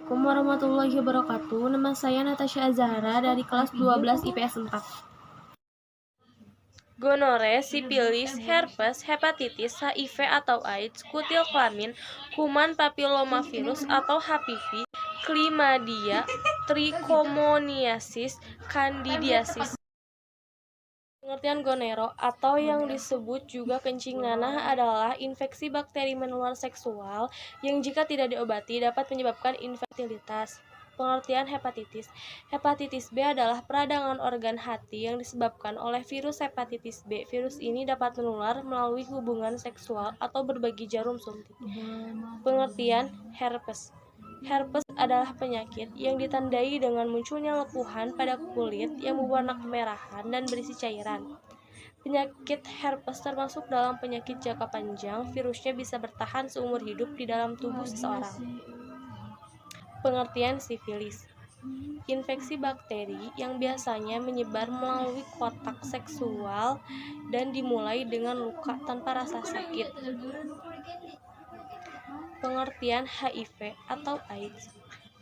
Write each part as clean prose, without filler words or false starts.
Assalamualaikum warahmatullahi wabarakatuh. Nama saya Natasha Azahara dari kelas 12 IPS 4. Gonore, sipilis, herpes, hepatitis, HIV atau AIDS, kutil kelamin, kuman papilomavirus atau HPV, chlamydia, trichomoniasis, candidiasis. Pengertian gonero atau yang disebut juga kencing nanah adalah infeksi bakteri menular seksual yang jika tidak diobati dapat menyebabkan infertilitas. Pengertian hepatitis. Hepatitis B adalah peradangan organ hati yang disebabkan oleh virus hepatitis B. Virus ini dapat menular melalui hubungan seksual atau berbagi jarum suntik. Pengertian herpes. Herpes adalah penyakit yang ditandai dengan munculnya lepuhan pada kulit yang berwarna kemerahan dan berisi cairan. Penyakit herpes termasuk dalam penyakit jangka panjang. Virusnya bisa bertahan seumur hidup di dalam tubuh seseorang. Pengertian sifilis. Infeksi bakteri yang biasanya menyebar melalui kontak seksual dan dimulai dengan luka tanpa rasa sakit. Pengertian HIV atau AIDS.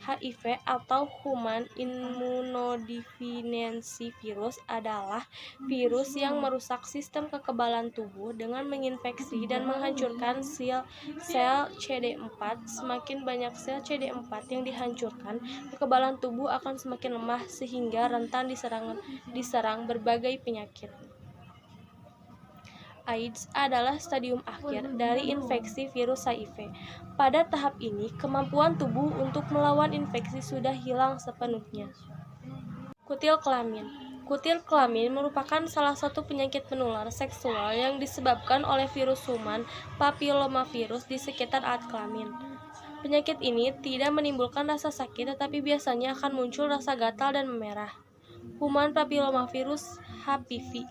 HIV atau Human Immunodeficiency Virus adalah virus yang merusak sistem kekebalan tubuh dengan menginfeksi dan menghancurkan sel CD4. Semakin banyak sel CD4 yang dihancurkan, kekebalan tubuh akan semakin lemah sehingga rentan diserang berbagai penyakit. AIDS adalah stadium akhir dari infeksi virus HIV. Pada tahap ini, kemampuan tubuh untuk melawan infeksi sudah hilang sepenuhnya. Kutil kelamin. Kutil kelamin merupakan salah satu penyakit menular seksual yang disebabkan oleh virus human papillomavirus di sekitar alat kelamin. Penyakit ini tidak menimbulkan rasa sakit, tetapi biasanya akan muncul rasa gatal dan memerah. Human papillomavirus (HPV).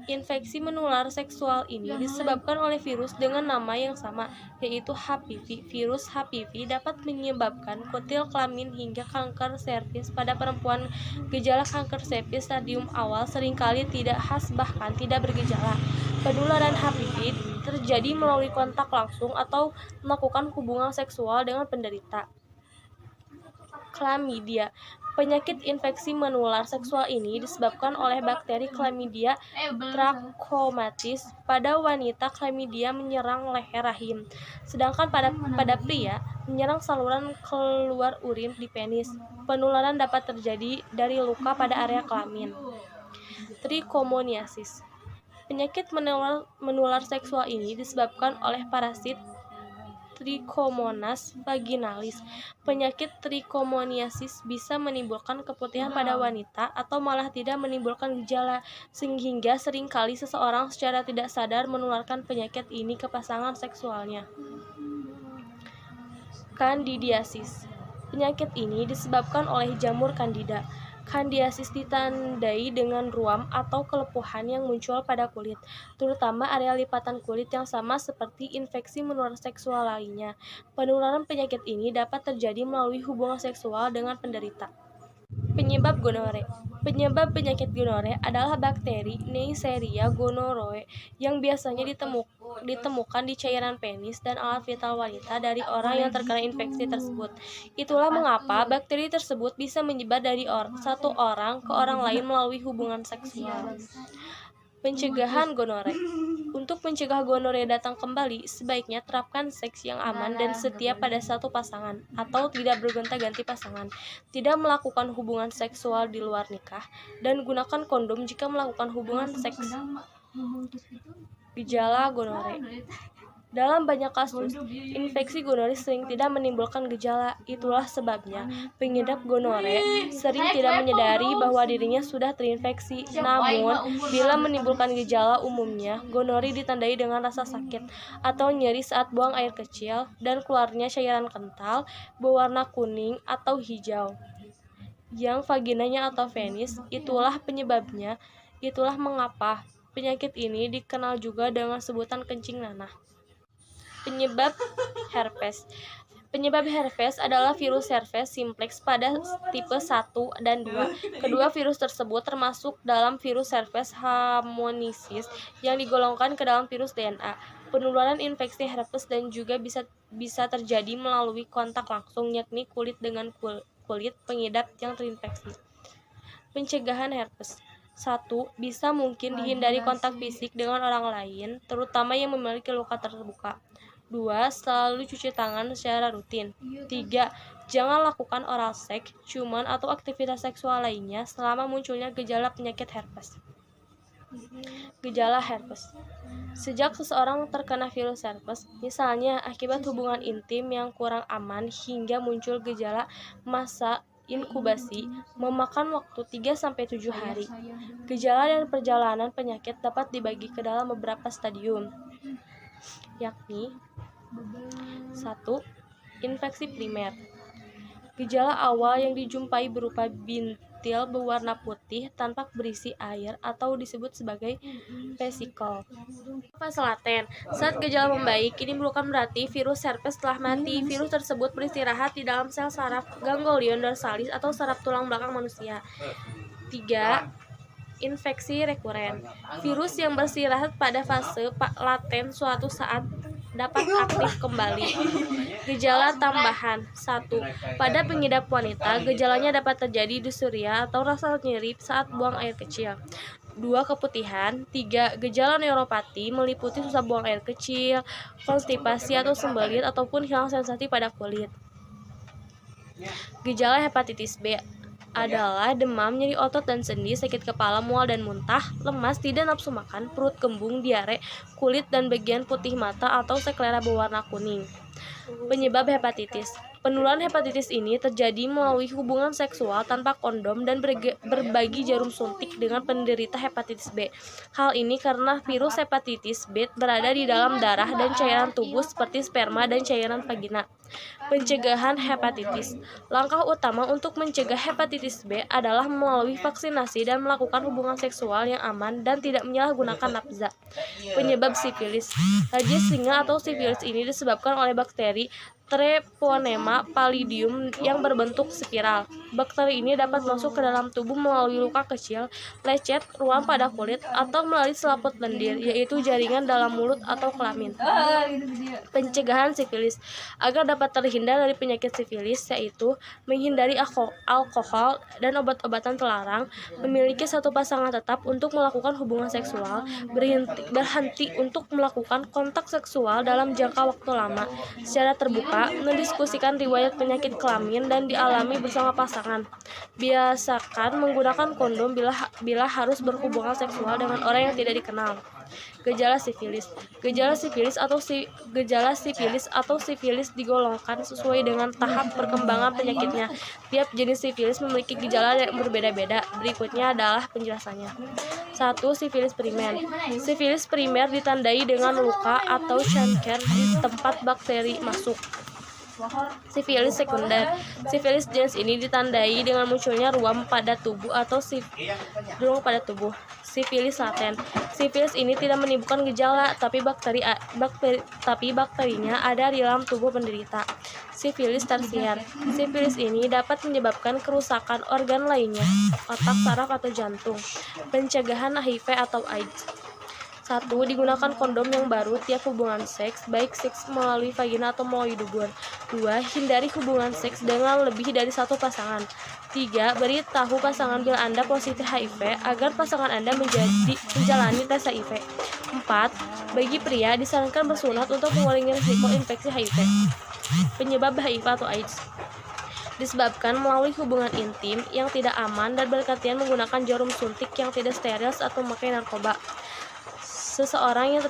Infeksi menular seksual ini disebabkan oleh virus dengan nama yang sama, yaitu HPV. Virus HPV dapat menyebabkan kutil kelamin hingga kanker serviks pada perempuan. Gejala kanker serviks stadium awal seringkali tidak khas bahkan tidak bergejala. Penularan HPV terjadi melalui kontak langsung atau melakukan hubungan seksual dengan penderita. Chlamydia. Penyakit infeksi menular seksual ini disebabkan oleh bakteri Chlamydia trachomatis. Pada wanita, chlamydia menyerang leher rahim, sedangkan pada pria menyerang saluran keluar urin di penis. Penularan dapat terjadi dari luka pada area kelamin. Trichomoniasis. Penyakit menular seksual ini disebabkan oleh parasit Trichomonas vaginalis. Penyakit trichomoniasis bisa menimbulkan keputihan pada wanita atau malah tidak menimbulkan gejala, sehingga seringkali seseorang secara tidak sadar menularkan penyakit ini ke pasangan seksualnya. Candidiasis. Penyakit ini disebabkan oleh jamur Candida. Candidiasis ditandai dengan ruam atau kelepuhan yang muncul pada kulit, terutama area lipatan kulit yang sama seperti infeksi menular seksual lainnya. Penularan penyakit ini dapat terjadi melalui hubungan seksual dengan penderita. Penyebab gonore. Penyebab penyakit gonore adalah bakteri Neisseria gonorrhoeae yang biasanya ditemukan di cairan penis dan alat vital wanita dari orang yang terkena infeksi tersebut. Itulah mengapa bakteri tersebut bisa menyebar dari satu orang ke orang lain melalui hubungan seksual. Pencegahan gonore. Untuk mencegah gonore datang kembali, sebaiknya terapkan seks yang aman dan setia pada satu pasangan, atau tidak bergonta-ganti pasangan, tidak melakukan hubungan seksual di luar nikah, dan gunakan kondom jika melakukan hubungan seks. Gejala gonore. Dalam banyak kasus, infeksi gonore sering tidak menimbulkan gejala. Itulah sebabnya pengidap gonore sering tidak menyadari bahwa dirinya sudah terinfeksi. Namun, bila menimbulkan gejala, umumnya gonore ditandai dengan rasa sakit atau nyeri saat buang air kecil dan keluarnya cairan kental berwarna kuning atau hijau yang vaginanya atau penis. Itulah penyebabnya. Itulah mengapa penyakit ini dikenal juga dengan sebutan kencing nanah. Penyebab herpes. Penyebab herpes adalah virus herpes simplex pada tipe 1 dan 2. Kedua virus tersebut termasuk dalam virus herpes homolysis yang digolongkan ke dalam virus DNA. Penularan infeksi herpes dan juga bisa bisa terjadi melalui kontak langsung, yakni kulit dengan kulit pengidap yang terinfeksi. Pencegahan herpes. 1. Bisa mungkin dihindari kontak fisik dengan orang lain, terutama yang memiliki luka terbuka. 2. Selalu cuci tangan secara rutin. 3. Jangan lakukan oral seks, ciuman, atau aktivitas seksual lainnya selama munculnya gejala penyakit herpes. Gejala herpes. Sejak seseorang terkena virus herpes, misalnya akibat hubungan intim yang kurang aman hingga muncul gejala, masa inkubasi memakan waktu 3-7 hari. Gejala dan perjalanan penyakit dapat dibagi ke dalam beberapa stadium, yakni 1. Infeksi primer. Gejala awal yang dijumpai berupa bintil berwarna putih tanpa berisi air atau disebut sebagai vesicle. Fase laten. Saat gejala membaik, ini bukan berarti virus herpes telah mati. Virus tersebut beristirahat di dalam sel saraf ganglion dorsalis atau saraf tulang belakang manusia. 3. Infeksi rekuren. Virus yang beristirahat pada fase laten suatu saat dapat aktif kembali. Gejala tambahan. 1. Pada pengidap wanita, gejalanya dapat terjadi dysuria atau rasa nyeri saat buang air kecil. 2. Keputihan. 3. Gejala neuropati meliputi susah buang air kecil, konstipasi atau sembelit, ataupun hilang sensasi pada kulit. Gejala hepatitis B adalah demam, nyeri otot dan sendi, sakit kepala, mual dan muntah, lemas, tidak nafsu makan, perut kembung, diare, kulit dan bagian putih mata atau seklera berwarna kuning. Penyebab hepatitis. Penularan hepatitis ini terjadi melalui hubungan seksual tanpa kondom dan berbagi jarum suntik dengan penderita hepatitis B. Hal ini karena virus hepatitis B berada di dalam darah dan cairan tubuh seperti sperma dan cairan vagina. Pencegahan hepatitis. Langkah utama untuk mencegah hepatitis B adalah melalui vaksinasi dan melakukan hubungan seksual yang aman dan tidak menyalahgunakan nafza. Penyebab sifilis. Rabies singa atau sifilis ini disebabkan oleh bakteri Treponema pallidum yang berbentuk spiral. Bakteri ini dapat masuk ke dalam tubuh melalui luka kecil, lecet, ruam pada kulit, atau melalui selaput lendir, yaitu jaringan dalam mulut atau kelamin. Pencegahan sifilis. Agar dapat terhindar dari penyakit sifilis, yaitu menghindari alkohol dan obat-obatan terlarang, memiliki satu pasangan tetap untuk melakukan hubungan seksual, berhenti untuk melakukan kontak seksual dalam jangka waktu lama, secara terbuka, mendiskusikan riwayat penyakit kelamin dan dialami bersama pasangan. Biasakan menggunakan kondom bila harus berhubungan seksual dengan orang yang tidak dikenal. Gejala sifilis. Gejala sifilis atau sifilis digolongkan sesuai dengan tahap perkembangan penyakitnya. Tiap jenis sifilis memiliki gejala yang berbeda-beda. Berikutnya adalah penjelasannya. 1. Sifilis primer. Sifilis primer ditandai dengan luka atau cancer di tempat bakteri masuk. Sifilis sekunder. Sifilis jenis ini ditandai dengan munculnya ruam pada tubuh atau Sifilis laten. Sifilis ini tidak menimbulkan gejala, tapi bakterinya ada di dalam tubuh penderita. Sifilis tersier. Sifilis ini dapat menyebabkan kerusakan organ lainnya, otak, saraf, atau jantung. Pencegahan HIV atau AIDS. 1. Digunakan kondom yang baru tiap hubungan seks, baik seks melalui vagina atau melalui dubur. 2. Hindari hubungan seks dengan lebih dari satu pasangan. 3. Beritahu pasangan bila Anda positif HIV agar pasangan Anda menjalani tes HIV. 4. Bagi pria, disarankan bersunat untuk mengurangi risiko infeksi HIV. Penyebab HIV atau AIDS disebabkan melalui hubungan intim yang tidak aman dan bergantian menggunakan jarum suntik yang tidak steril atau memakai narkoba. Seseorang yang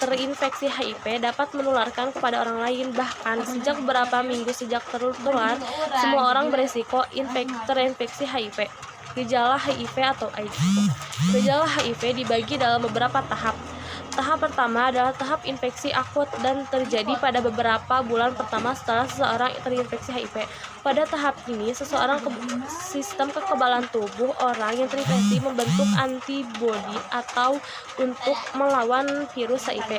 terinfeksi HIV dapat menularkan kepada orang lain, bahkan sejak beberapa minggu sejak tertular, semua orang berisiko terinfeksi HIV. Gejala HIV atau AIDS. Gejala HIV dibagi dalam beberapa tahap. Tahap pertama adalah tahap infeksi akut dan terjadi pada beberapa bulan pertama setelah seseorang terinfeksi HIV. Pada tahap ini, sistem kekebalan tubuh orang yang terinfeksi membentuk antibodi atau untuk melawan virus HIV.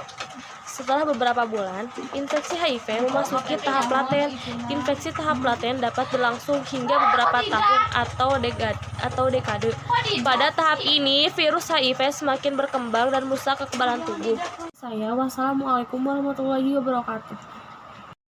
Setelah beberapa bulan, infeksi HIV memasuki tahap laten. Infeksi tahap laten dapat berlangsung hingga beberapa tahun atau dekade. Pada tahap ini, virus HIV semakin berkembang dan merusak kekebalan tubuh. Wassalamualaikum warahmatullahi wabarakatuh.